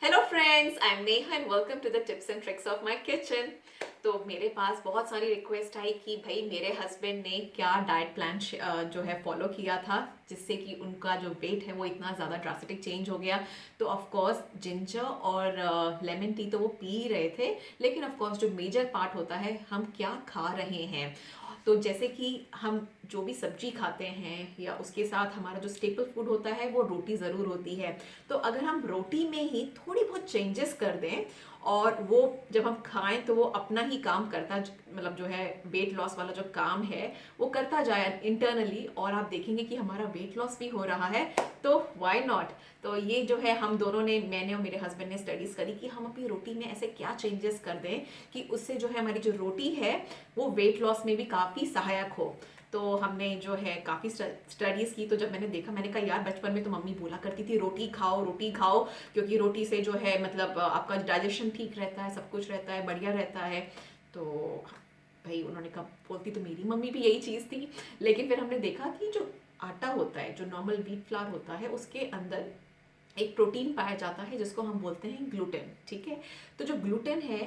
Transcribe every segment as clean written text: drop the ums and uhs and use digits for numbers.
Hello friends, I am Neha and welcome to the tips and tricks of my kitchen. तो मेरे पास बहुत सारी request आई कि भाई मेरे हस्बैंड ने क्या डाइट प्लान जो है फॉलो किया था जिससे कि उनका जो वेट है वो इतना ज़्यादा ड्रास्टिक चेंज हो गया। तो ऑफ कोर्स जिंजर और लेमन टी तो वो पी ही रहे थे, लेकिन ऑफ कोर्स जो मेजर पार्ट होता है हम क्या खा रहे हैं। तो जैसे कि हम जो भी सब्जी खाते हैं या उसके साथ हमारा जो स्टेपल फूड होता है वो रोटी ज़रूर होती है। तो अगर हम रोटी में ही थोड़ी बहुत चेंजेस कर दें और वो जब हम खाएं तो वो अपना ही काम करता, मतलब जो है वेट लॉस वाला जो काम है वो करता जाए इंटरनली, और आप देखेंगे कि हमारा वेट लॉस भी हो रहा है। तो व्हाई नॉट। तो ये जो है हम दोनों ने, मैंने और मेरे हस्बैंड ने स्टडीज करी कि हम अपनी रोटी में ऐसे क्या चेंजेस कर दें कि उससे जो है हमारी जो रोटी है वो वेट लॉस में भी काफ़ी सहायक हो। तो हमने जो है काफ़ी स्टडीज़ की। तो जब मैंने देखा, मैंने कहा यार बचपन में तो मम्मी बोला करती थी रोटी खाओ रोटी खाओ, क्योंकि रोटी से जो है मतलब आपका डाइजेशन ठीक रहता है, सब कुछ रहता है, बढ़िया रहता है। तो भाई उन्होंने कहा, बोलती तो मेरी मम्मी भी यही चीज़ थी। लेकिन फिर हमने देखा कि जो आटा होता है, जो नॉर्मल व्हीट फ्लावर होता है, उसके अंदर एक प्रोटीन पाया जाता है जिसको हम बोलते हैं ग्लूटेन। ठीक है। तो जो ग्लूटेन है,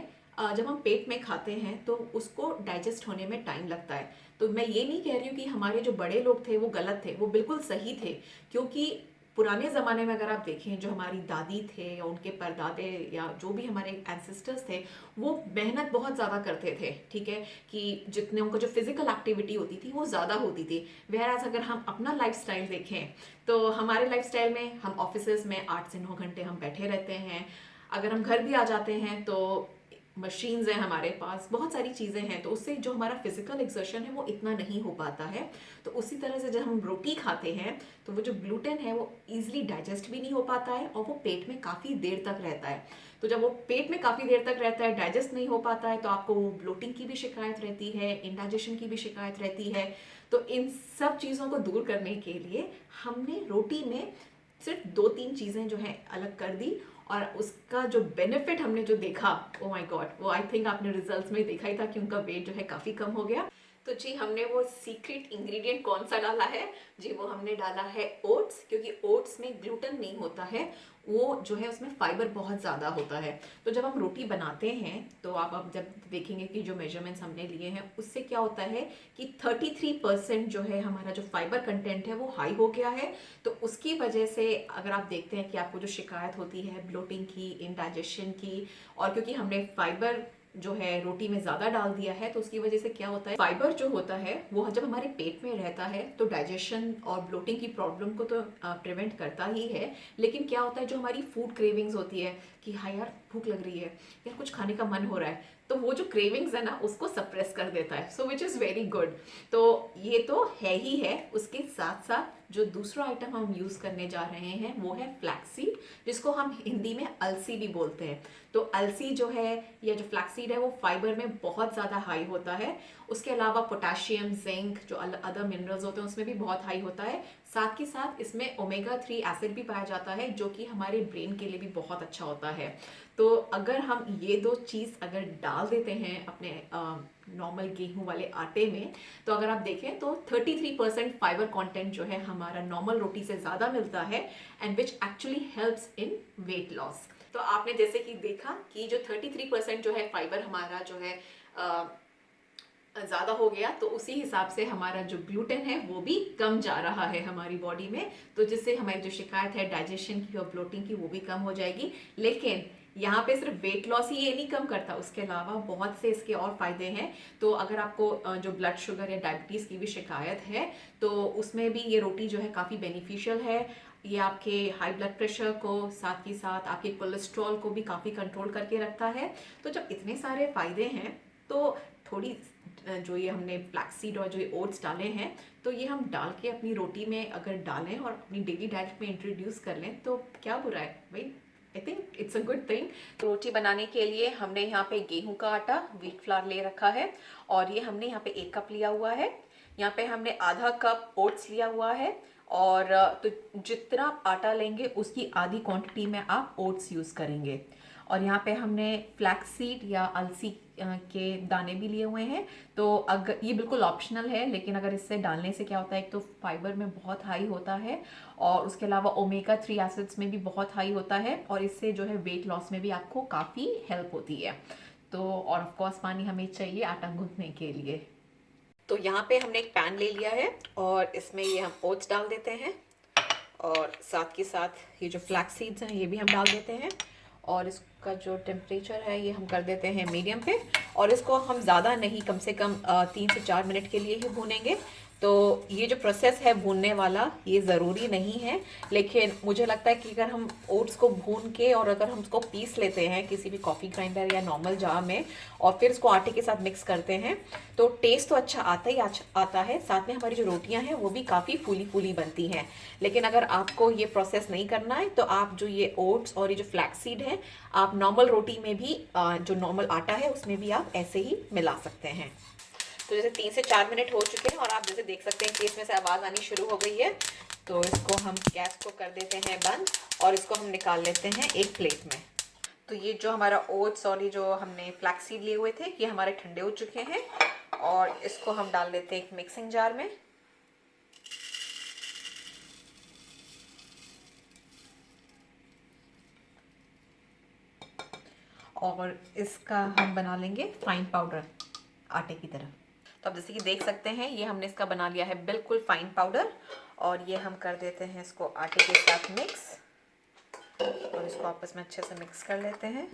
जब हम पेट में खाते हैं तो उसको डाइजेस्ट होने में टाइम लगता है। तो मैं ये नहीं कह रही हूँ कि हमारे जो बड़े लोग थे वो गलत थे, वो बिल्कुल सही थे। क्योंकि पुराने ज़माने में अगर आप देखें, जो हमारी दादी थे या उनके परदादे या जो भी हमारे एंसेस्टर्स थे, वो मेहनत बहुत ज़्यादा करते थे। ठीक है। कि जितने उनको जो फिजिकल एक्टिविटी होती थी वो ज़्यादा होती थी। वहराज अगर हम अपना लाइफस्टाइल देखें तो हमारे लाइफस्टाइल में हम ऑफिसेज में 8 से 9 घंटे हम बैठे रहते हैं। अगर हम घर भी आ जाते हैं तो मशीन्स हैं हमारे पास, बहुत सारी चीज़ें हैं, तो उससे जो हमारा फिजिकल एक्सर्शन है वो इतना नहीं हो पाता है। तो उसी तरह से जब हम रोटी खाते हैं तो वो जो ग्लूटेन है वो ईजिली डाइजेस्ट भी नहीं हो पाता है और वो पेट में काफ़ी देर तक रहता है। तो जब वो पेट में काफ़ी देर तक रहता है, डाइजेस्ट नहीं हो पाता है, तो आपको ब्लोटिंग की भी शिकायत रहती है, इंडाइजेशन की भी शिकायत रहती है। तो इन सब चीज़ों को दूर करने के लिए हमने रोटी में सिर्फ 2-3 चीज़ें जो है अलग कर दी, और उसका जो बेनिफिट हमने जो देखा, ओ माय गॉड, वो आई थिंक आपने रिजल्ट्स में देखा ही था कि उनका वेट जो है काफ़ी कम हो गया। तो जी, हमने वो सीक्रेट इंग्रेडिएंट कौन सा डाला है जी, वो हमने डाला है ओट्स, क्योंकि ओट्स में ग्लूटेन नहीं होता है, वो जो है उसमें फाइबर बहुत ज़्यादा होता है। तो जब हम रोटी बनाते हैं तो आप अब जब देखेंगे कि जो मेजरमेंट्स हमने लिए हैं उससे क्या होता है कि 33% जो है हमारा जो फाइबर कंटेंट है वो हाई हो गया है। तो उसकी वजह से अगर आप देखते हैं कि आपको जो शिकायत होती है ब्लोटिंग की, इंडाइजेशन की, और क्योंकि हमने फाइबर जो है रोटी में ज़्यादा डाल दिया है, तो उसकी वजह से क्या होता है, फाइबर जो होता है वो जब हमारे पेट में रहता है तो डाइजेशन और ब्लोटिंग की प्रॉब्लम को तो प्रिवेंट करता ही है। लेकिन क्या होता है, जो हमारी फूड क्रेविंग्स होती है कि हाँ यार भूख लग रही है, यार कुछ खाने का मन हो रहा है, तो वो जो क्रेविंग्स है ना उसको सप्रेस कर देता है। सो विच इज़ वेरी गुड। तो ये तो है ही है। उसके साथ साथ जो दूसरा आइटम हम यूज़ करने जा रहे हैं वो है फ्लैक्सीड, जिसको हम हिंदी में अलसी भी बोलते हैं। तो अलसी जो है या जो फ्लैक्सीड है वो फाइबर में बहुत ज़्यादा हाई होता है। उसके अलावा पोटेशियम, जिंक, जो अदर मिनरल्स होते हैं उसमें भी बहुत हाई होता है। साथ के साथ इसमें ओमेगा 3 एसिड भी पाया जाता है, जो कि हमारे ब्रेन के लिए भी बहुत अच्छा होता है। तो अगर हम ये दो चीज़ अगर डाल देते हैं अपने नॉर्मल गेहूं वाले आटे में, तो अगर आप देखें तो 33% फाइबर कंटेंट जो है हमारा नॉर्मल रोटी से ज़्यादा मिलता है, and which actually helps in weight loss. तो आपने जैसे कि देखा कि जो 33% जो है फाइबर हमारा जो है ज़्यादा हो गया, तो उसी हिसाब से हमारा जो ग्लूटेन है वो भी कम जा रहा है हमारी बॉडी में, तो जिससे हमारी जो शिकायत है डाइजेशन की और ब्लोटिंग की वो भी कम हो जाएगी। लेकिन यहाँ पे सिर्फ वेट लॉस ही ये नहीं कम करता, उसके अलावा बहुत से इसके और फायदे हैं। तो अगर आपको जो ब्लड शुगर या डायबिटीज़ की भी शिकायत है तो उसमें भी ये रोटी जो है काफ़ी बेनिफिशियल है। ये आपके हाई ब्लड प्रेशर को, साथ ही साथ आपके कोलेस्ट्रॉल को भी काफ़ी कंट्रोल करके रखता है। तो जब इतने सारे फायदे हैं तो थोड़ी जो ये हमने फ्लैक्सीड और जो ये ओट्स डाले हैं, तो ये हम डाल के अपनी रोटी में अगर डालें और अपनी डेली डाइट में इंट्रोड्यूस कर लें तो क्या बुरा है भाई। I think it's a good thing. रोटी बनाने के लिए हमने यहाँ पे गेहूं का आटा, व्हीट फ्लावर ले रखा है, और ये हमने यहाँ पे 1 कप लिया हुआ है। यहाँ पे हमने आधा कप ओट्स लिया हुआ है, और तो जितना आप आटा लेंगे उसकी आधी क्वांटिटी में आप ओट्स यूज़ करेंगे। और यहाँ पे हमने फ्लैक्स सीड या अलसी के दाने भी लिए हुए हैं। तो अगर ये बिल्कुल ऑप्शनल है, लेकिन अगर इससे डालने से क्या होता है, एक तो फाइबर में बहुत हाई होता है और उसके अलावा ओमेगा 3 एसिड्स में भी बहुत हाई होता है, और इससे जो है वेट लॉस में भी आपको काफ़ी हेल्प होती है। तो और ऑफ कोर्स पानी हमें चाहिए आटा गूंथने के लिए। तो यहाँ पे हमने एक पैन ले लिया है और इसमें ये हम ओट्स डाल देते हैं, और साथ के साथ ये जो फ्लैक्स सीड्स हैं ये भी हम डाल देते हैं। और इसका जो टेम्परेचर है ये हम कर देते हैं मीडियम पे, और इसको हम ज़्यादा नहीं, कम से कम 3 से 4 मिनट के लिए ही भूनेंगे। तो ये जो प्रोसेस है भूनने वाला ये ज़रूरी नहीं है, लेकिन मुझे लगता है कि अगर हम ओट्स को भून के और अगर हम उसको पीस लेते हैं किसी भी कॉफ़ी ग्राइंडर या नॉर्मल जार में और फिर उसको आटे के साथ मिक्स करते हैं तो टेस्ट तो अच्छा आता ही आता है, साथ में हमारी जो रोटियां हैं वो भी काफ़ी फूली फूली बनती हैं। लेकिन अगर आपको ये प्रोसेस नहीं करना है तो आप जो ये ओट्स और ये जो फ्लैक्स सीड है आप नॉर्मल रोटी में भी जो नॉर्मल आटा है उसमें भी आप ऐसे ही मिला सकते हैं। तो जैसे 3 से 4 मिनट हो चुके हैं और आप जैसे देख सकते हैं कि इसमें से आवाज़ आनी शुरू हो गई है। तो इसको हम गैस को कर देते हैं बंद और इसको हम निकाल लेते हैं एक प्लेट में। तो ये जो हमारा ओट्स और ये जो हमने फ्लैक्स सीड लिए हुए थे ये हमारे ठंडे हो चुके हैं, और इसको हम डाल देते हैं एक मिक्सिंग जार में। और इसका हम बना लेंगे फाइन पाउडर आटे की तरह। तो अब जैसे कि देख सकते हैं ये हमने इसका बना लिया है बिल्कुल फाइन पाउडर, और ये हम कर देते हैं इसको आटे के साथ मिक्स, और इसको आपस में अच्छे से मिक्स कर लेते हैं।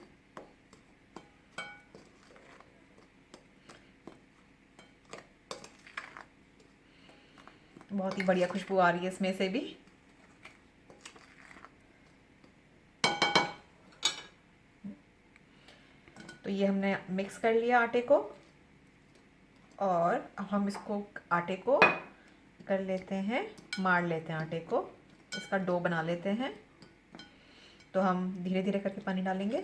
बहुत ही बढ़िया खुशबू आ रही है इसमें से भी। तो ये हमने मिक्स कर लिया आटे को, और अब हम इसको आटे को कर लेते हैं, मार लेते हैं आटे को, इसका डो बना लेते हैं। तो हम धीरे धीरे करके पानी डालेंगे।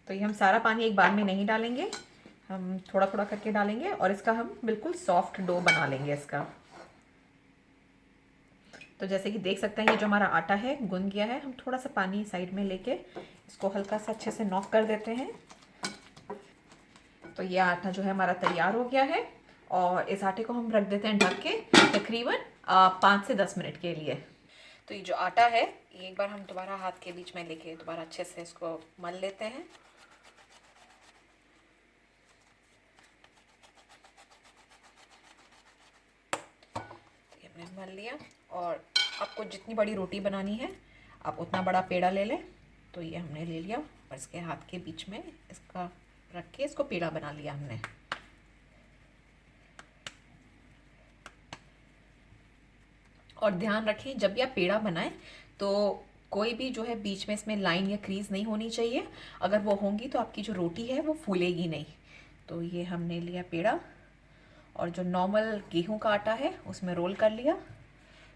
तो ये हम सारा पानी एक बार में नहीं डालेंगे, हम थोड़ा थोड़ा करके डालेंगे, और इसका हम बिल्कुल सॉफ्ट डो बना लेंगे इसका। तो जैसे कि देख सकते हैं ये जो हमारा आटा है गुन गया है। हम थोड़ा सा पानी साइड में लेके इसको हल्का सा अच्छे से नॉक कर देते हैं। तो ये आटा जो है हमारा तैयार हो गया है, और इस आटे को हम रख देते हैं ढक के तकरीबन 5 से 10 मिनट के लिए। तो ये जो आटा है ये एक बार हम दोबारा हाथ के बीच में लेके दोबारा अच्छे से इसको मल लेते हैं। तो ये हमने मल लिया, और आपको जितनी बड़ी रोटी बनानी है आप उतना बड़ा पेड़ा ले लें। तो ये हमने ले लिया और इसके हाथ के बीच में इसका रख के इसको पेड़ा बना लिया हमने। और ध्यान रखें जब भी आप पेड़ा बनाएं तो कोई भी जो है बीच में इसमें लाइन या क्रीज नहीं होनी चाहिए। अगर वो होंगी तो आपकी जो रोटी है वो फूलेगी नहीं। तो ये हमने लिया पेड़ा, और जो नॉर्मल गेहूं का आटा है उसमें रोल कर लिया,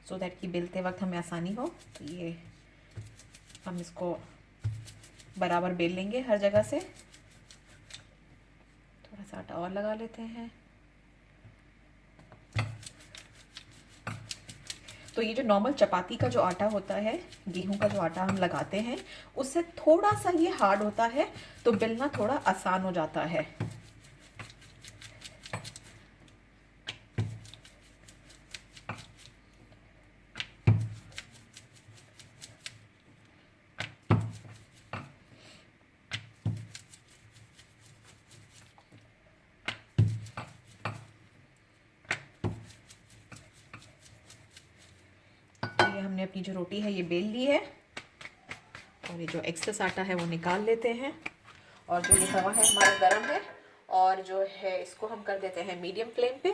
सो दैट कि बेलते वक्त हमें आसानी हो। तो ये हम इसको बराबर बेल लेंगे हर जगह से। थोड़ा सा आटा और लगा लेते हैं। तो ये जो नॉर्मल चपाती का जो आटा होता है, गेहूं का जो आटा हम लगाते हैं, उससे थोड़ा सा ये हार्ड होता है, तो बेलना थोड़ा आसान हो जाता है। ये हमने अपनी जो रोटी है ये बेल ली है, और ये जो एक्सेस आटा है वो निकाल लेते हैं। और जो ये तवा है हमारा गरम है, और जो है इसको हम कर देते हैं मीडियम फ्लेम पे,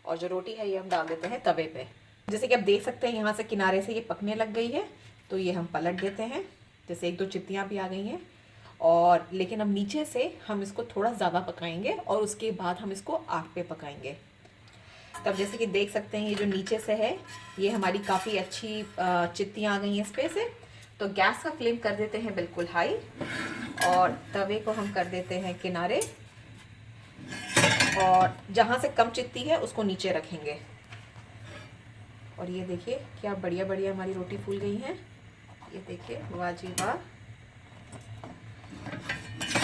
और जो रोटी है ये हम डाल देते हैं तवे पे। जैसे कि आप देख सकते हैं यहाँ से किनारे से ये पकने लग गई है, तो ये हम पलट देते हैं। जैसे 1-2 चित्तियाँ भी आ गई हैं, और लेकिन अब नीचे से हम इसको थोड़ा ज़्यादा पकाएंगे और उसके बाद हम इसको आग पे पकाएंगे। तब जैसे कि देख सकते हैं ये जो नीचे से है ये हमारी काफ़ी अच्छी चित्तियाँ आ गई हैं इस पे से। तो गैस का फ्लेम कर देते हैं बिल्कुल हाई, और तवे को हम कर देते हैं किनारे, और जहाँ से कम चिपती है उसको नीचे रखेंगे। और ये देखिए क्या बढ़िया बढ़िया हमारी रोटी फूल गई हैं। ये देखिए, वाह जी वाह।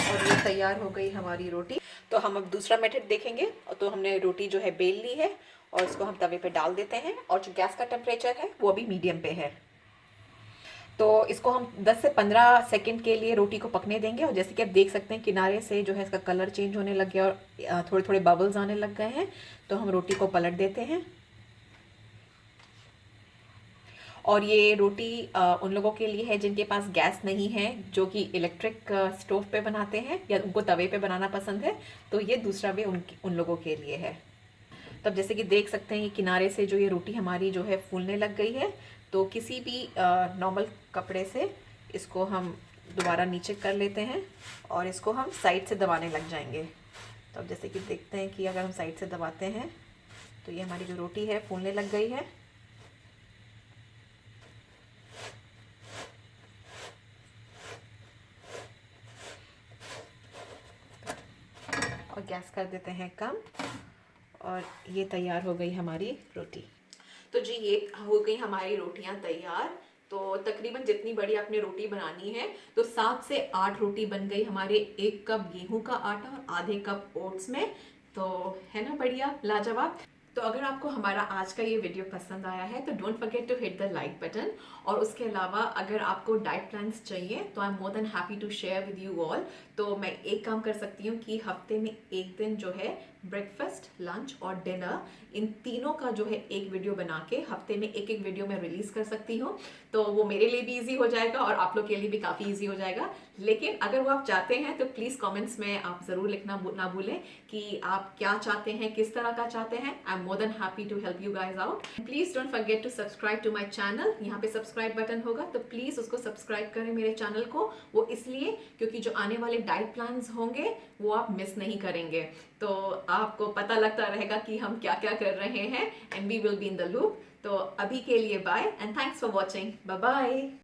और ये तैयार हो गई हमारी रोटी। तो हम अब दूसरा मेथड देखेंगे। तो हमने रोटी जो है बेल ली है और इसको हम तवे पे डाल देते हैं, और जो गैस का टेम्परेचर है वो अभी मीडियम पे है। तो इसको हम 10 से 15 सेकंड के लिए रोटी को पकने देंगे। और जैसे कि आप देख सकते हैं किनारे से जो है इसका कलर चेंज होने लग गया और थोड़े थोड़े बबल्स आने लग गए हैं। तो हम रोटी को पलट देते हैं। और ये रोटी उन लोगों के लिए है जिनके पास गैस नहीं है, जो कि इलेक्ट्रिक स्टोव पे बनाते हैं या उनको तवे पे बनाना पसंद है। तो ये दूसरा वे उन लोगों के लिए है। तब जैसे कि देख सकते हैं किनारे से जो ये रोटी हमारी जो है फूलने लग गई है। तो किसी भी नॉर्मल कपड़े से इसको हम दोबारा नीचे कर लेते हैं और इसको हम साइड से दबाने लग जाएंगे। तो अब जैसे कि देखते हैं कि अगर हम साइड से दबाते हैं तो ये हमारी जो रोटी है फूलने लग गई है। और गैस कर देते हैं कम। और ये तैयार हो गई हमारी रोटी। तो जी ये हो गई हमारी रोटियां तैयार। तो तकरीबन जितनी बड़ी आपने रोटी बनानी है, तो 7 से 8 रोटी बन गई हमारे 1 कप गेहूं का आटा और आधे कप ओट्स में। तो है ना बढ़िया, लाजवाब। तो अगर आपको हमारा आज का ये वीडियो पसंद आया है तो don't forget to hit the like button. और उसके अलावा अगर आपको डाइट प्लान्स चाहिए तो I am more than happy to share with you all. तो मैं एक काम कर सकती हूँ कि हफ्ते में एक दिन जो है ब्रेकफास्ट, लंच और डिनर, इन तीनों का जो है एक वीडियो बना के हफ्ते में एक एक वीडियो मैं रिलीज कर सकती हूँ। तो वो मेरे लिए भी इजी हो जाएगा और आप लोग के लिए भी काफ़ी इजी हो जाएगा। लेकिन अगर वो आप चाहते हैं तो प्लीज़ कमेंट्स में आप ज़रूर लिखना ना भूलें कि आप क्या चाहते हैं, किस तरह का चाहते हैं। I am more than happy to help you guys out. Please don't forget to subscribe to my channel. यहाँ पे सब्सक्राइब बटन होगा, तो प्लीज़ उसको सब्सक्राइब करें मेरे चैनल को। वो इसलिए क्योंकि जो आने वाले डाइट प्लान्स होंगे वो आप मिस नहीं करेंगे। तो आपको पता लगता रहेगा कि हम क्या क्या कर रहे हैं, and we will be in the loop. तो अभी के लिए bye and thanks for watching. Bye bye.